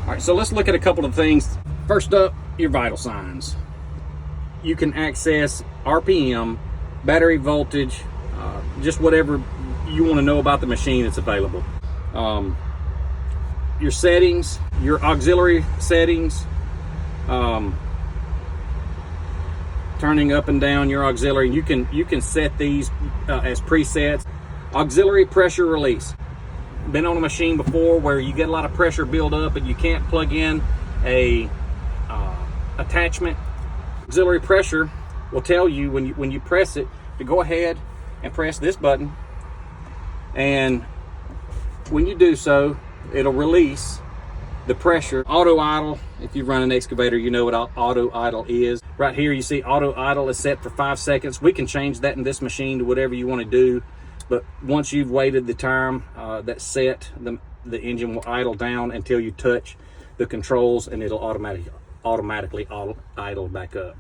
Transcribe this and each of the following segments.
All right, so let's look at a couple of things. First up, your vital signs. You can access RPM, battery voltage, just whatever you want to know about the machine, it's available. Your settings, your auxiliary settings, turning up and down your auxiliary. You can set these as presets. Auxiliary pressure release. Been on a machine before where you get a lot of pressure build up and you can't plug in a attachment. Auxiliary pressure will tell you when you press it to go ahead and press this button, and when you do so, it'll release the pressure. Auto idle, if you run an excavator, you know what auto idle is. Right here you see auto idle is set for 5 seconds. We can change that in this machine to whatever you want to do, but once you've waited the time that's set, the engine will idle down until you touch the controls and it'll automatically idle back up.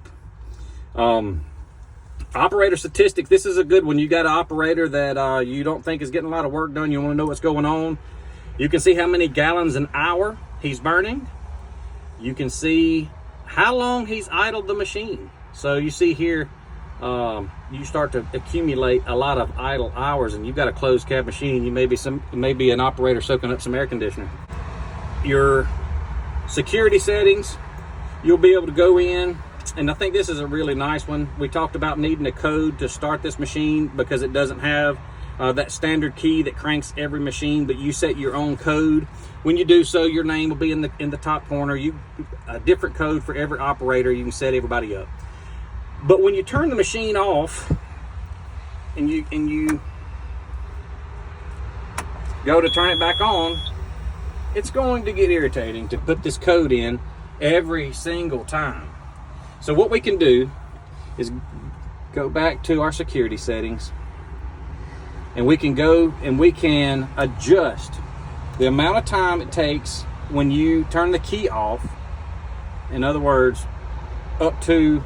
Operator statistics, this is a good one. You got an operator that you don't think is getting a lot of work done, you want to know what's going on. You can see how many gallons an hour he's burning. You can see how long he's idled the machine. So you see here, you start to accumulate a lot of idle hours, and you've got a closed cab machine. You may be an operator soaking up some air conditioner. Your security settings, you'll be able to go in, and I think this is a really nice one. We talked about needing a code to start this machine because it doesn't have that standard key that cranks every machine, but you set your own code. When you do so, your name will be in the top corner. A different code for every operator. You can set everybody up. But when you turn the machine off and you go to turn it back on, it's going to get irritating to put this code in every single time. So what we can do is go back to our security settings, and we can go and we can adjust the amount of time it takes when you turn the key off. In other words, up to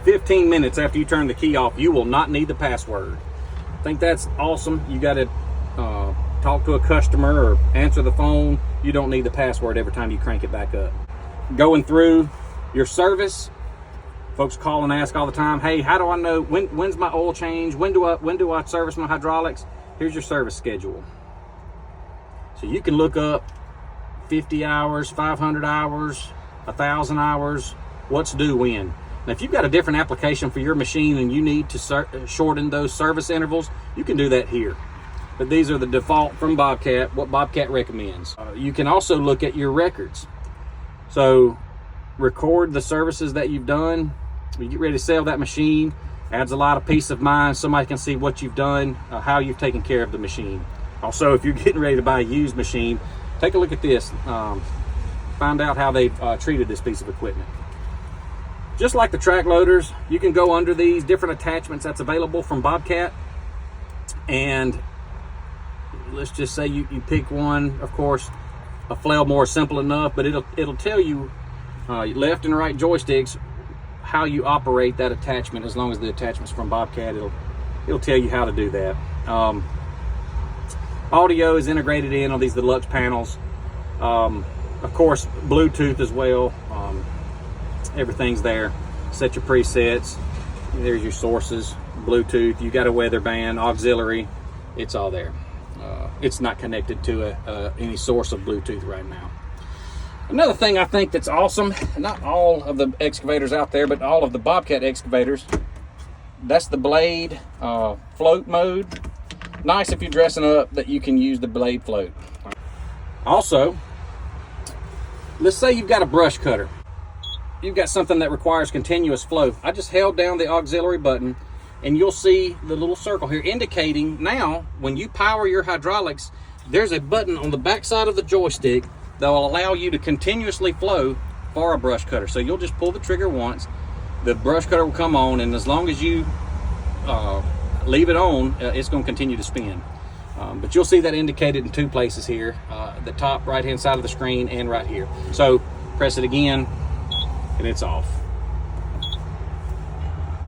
15 minutes after you turn the key off, you will not need the password. I think that's awesome. You got to talk to a customer or answer the phone. You don't need the password every time you crank it back up. Going through your service, folks call and ask all the time, hey, how do I know when's my oil change? When do I service my hydraulics? Here's your service schedule. So you can look up 50 hours, 500 hours, 1,000 hours, what's due when. Now, if you've got a different application for your machine and you need to shorten those service intervals, you can do that here. But these are the default from Bobcat, what Bobcat recommends. You can also look at your records. So record the services that you've done. When you get ready to sell that machine, adds a lot of peace of mind. Somebody can see what you've done, how you've taken care of the machine. Also, if you're getting ready to buy a used machine, take a look at this. Find out how they've treated this piece of equipment. Just like the track loaders, you can go under these different attachments that's available from Bobcat, and let's just say you pick one. Of course, a flail more is simple enough, but it'll tell you left and right joysticks how you operate that attachment. As long as the attachment's from Bobcat, it'll tell you how to do that. Audio is integrated in on these Deluxe panels. Of course, Bluetooth as well. Everything's there. Set your presets. There's your sources. Bluetooth. You got a weather band, auxiliary. It's all there. It's not connected to any source of Bluetooth right now. Another thing I think that's awesome, not all of the excavators out there, but all of the Bobcat excavators, that's the blade float mode. Nice if you're dressing up that you can use the blade float. Also, let's say you've got a brush cutter. You've got something that requires continuous flow. I just held down the auxiliary button, and you'll see the little circle here indicating now when you power your hydraulics, there's a button on the back side of the joystick that will allow you to continuously flow for a brush cutter. So you'll just pull the trigger once, the brush cutter will come on, and as long as you leave it on, it's going to continue to spin. But you'll see that indicated in two places here, the top right hand side of the screen and right here. So press it again and it's off.